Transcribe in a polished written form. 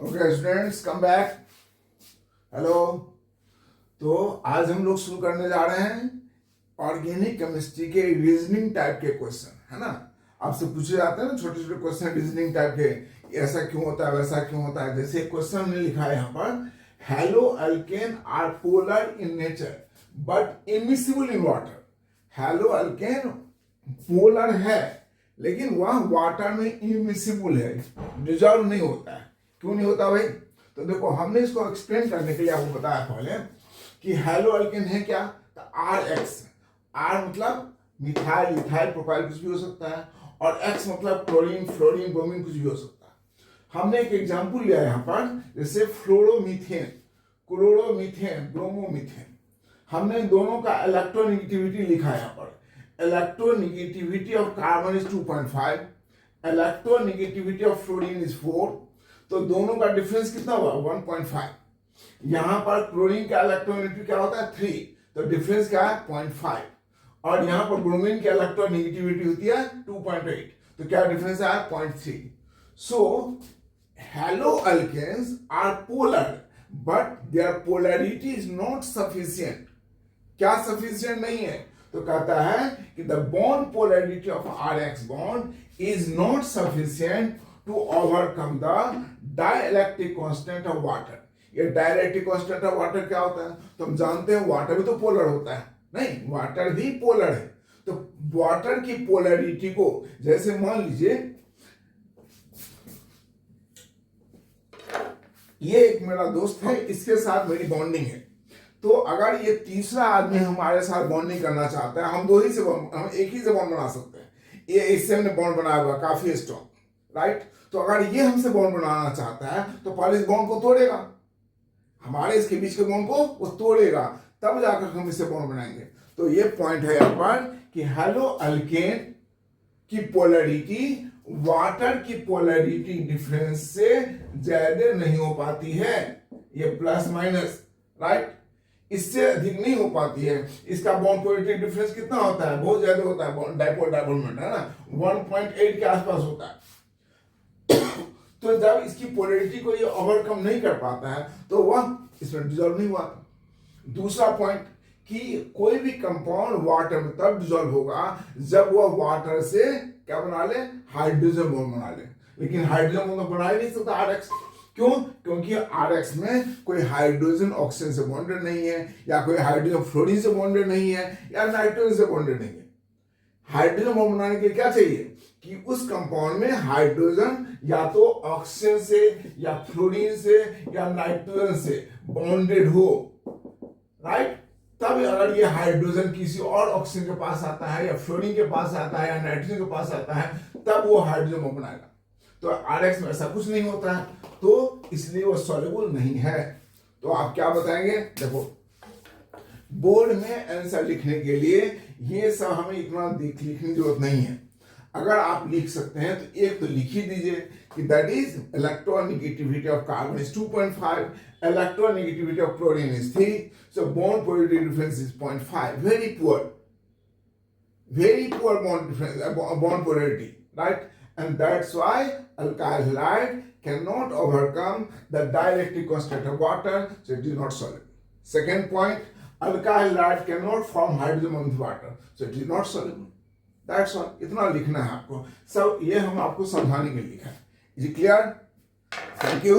Okay students come back. Hello. तो आज हम लोग शुरू करने जा रहे हैं ऑर्गेनिक केमिस्ट्री के रीजनिंग टाइप के क्वेश्चन, है ना। आपसे पूछे जाते हैं ना छोटे छोटे क्वेश्चन रीजनिंग टाइप के, ऐसा क्यों होता है वैसा क्यों होता है। जैसे क्वेश्चन हमने लिखा है यहाँ पर, haloalkane are polar in nature but immiscible in water. Haloalkane polar है लेकिन वह वाटर में इमिसिबल है, डिजॉल्व नहीं होता है। क्यों नहीं होता भाई? तो देखो हमने इसको एक्सप्लेन करने के लिए आपको बताया पहले कि हेलो अल्केन है क्या, तो आर एक्स। आर मतलब मिथाइल इथाइल प्रोपाइल कुछ भी हो सकता है, और एक्स मतलब क्लोरीन फ्लोरीन ब्रोमीन कुछ भी हो सकता है। हमने एक एग्जांपल लिया यहाँ पर, जैसे फ्लोरोमीथेन, क्लोरोमीथेन, ब्रोमोमीथेन। हमने दोनों का इलेक्ट्रोनेगेटिविटी लिखा है यहाँ पर। Electronegativity of carbon is 2.5, electronegativity of fluorine is 4। तो दोनों का डिफरेंस कितना हुआ? 1.5। यहां पर क्लोरीन का इलेक्ट्रोनेगेटिविटी क्या होता है? 3, तो डिफरेंस क्या है? 0.5। और यहां पर ब्रोमीन की इलेक्ट्रोनेगेटिविटी होती है 2.8, तो क्या डिफरेंस है? 0.3। So haloalkanes are polar but their polarity is not sufficient. क्या सफिशिएंट नहीं है? तो कहता है कि the bond polarity of RX bond is not sufficient to overcome the dielectric constant of water. ये डाइलेक्ट्रिक कांस्टेंट ऑफ वाटर क्या होता है? तो हम जानते हैं वाटर भी तो पोलर होता है, नहीं वाटर भी पोलर है। तो वाटर की पोलैरिटी को, जैसे मान लीजिए ये एक मेरा दोस्त है, इसके साथ मेरी बॉन्डिंग है। तो अगर ये तीसरा आदमी हमारे साथ बॉन्डिंग करना चाहता है, हम एक ही से बॉन्ड बना सकते हैं। ये इससे हमने बॉन्ड बनाया हुआ काफी स्ट्रॉन्ग, राइट। तो अगर ये हमसे बॉन्ड बनाना चाहता है तो पहले इस बॉन्ड को तोड़ेगा, हमारे इसके बीच के बॉन्ड को वो तोड़ेगा, तब जाकर हम इससे बॉन्ड बनाएंगे। तो ये पॉइंट है यहाँ पर कि हेलो अल्केन की पोलैरिटी वाटर की पोलैरिटी डिफरेंस से ज्यादा नहीं हो पाती है। ये प्लस माइनस, राइट, इससे अधिक नहीं हो पाती है। इसका बॉन्ड पोलैरिटी डिफरेंस कितना होता है? बहुत ज्यादा होता है, डाइपोल डाइपोल मोमेंट है ना, 1.8 के आसपास होता है। तो जब इसकी पोलैरिटी को ये ओवरकम नहीं कर पाता है तो वह इसमें डिजॉल्व नहीं हुआ। दूसरा पॉइंट कि कोई भी कंपाउंड वाटर में तब डिजॉल्व होगा जब वह वाटर से क्या बना ले? हाइड्रोजन बॉन्ड बना ले। लेकिन हाइड्रोजन बॉन्ड बना ही नहीं सकता RX। क्यों? क्योंकि RX में कोई हाइड्रोजन ऑक्सीजन से बॉन्डेड नहीं है, या कोई हाइड्रोजन फ्लोरीन से बॉन्डेड नहीं है, या नाइट्रोजन से बॉन्डेड नहीं है। हाइड्रोजन बॉन्ड बनाने के लिए क्या चाहिए कि उस कंपाउंड में हाइड्रोजन या तो ऑक्सीजन से या फ्लोरीन से या नाइट्रोजन से बॉन्डेड हो, राइट। तब अगर ये हाइड्रोजन किसी और ऑक्सीजन के पास आता है या फ्लोरीन के पास आता है या नाइट्रोजन के पास आता है, तब वो हाइड्रोजन बॉन्ड बनाएगा। तो RX में ऐसा कुछ नहीं होता है, तो इसलिए वो सॉल्युबल नहीं है। तो आप क्या बताएंगे? देखो बोर्ड में आंसर लिखने के लिए ये सब हमें इतना लिखने की जरूरत नहीं है। अगर आप लिख सकते हैं तो एक तो लिख ही दीजिए कि that is electronegativity of carbon is 2.5, electronegativity of chlorine is 3, so bond polarity difference is 0.5। Very poor bond difference, bond polarity, right. And that's why alkyl halide cannot overcome the dielectric constant of water, so it is not soluble. Second point, alkyl halide cannot form hydrogen bond with water, so it is not soluble. That's all. इतना लिखना है आपको सब, ये हम आपको समझाने के लिए लिखा है। Is it clear? Thank you.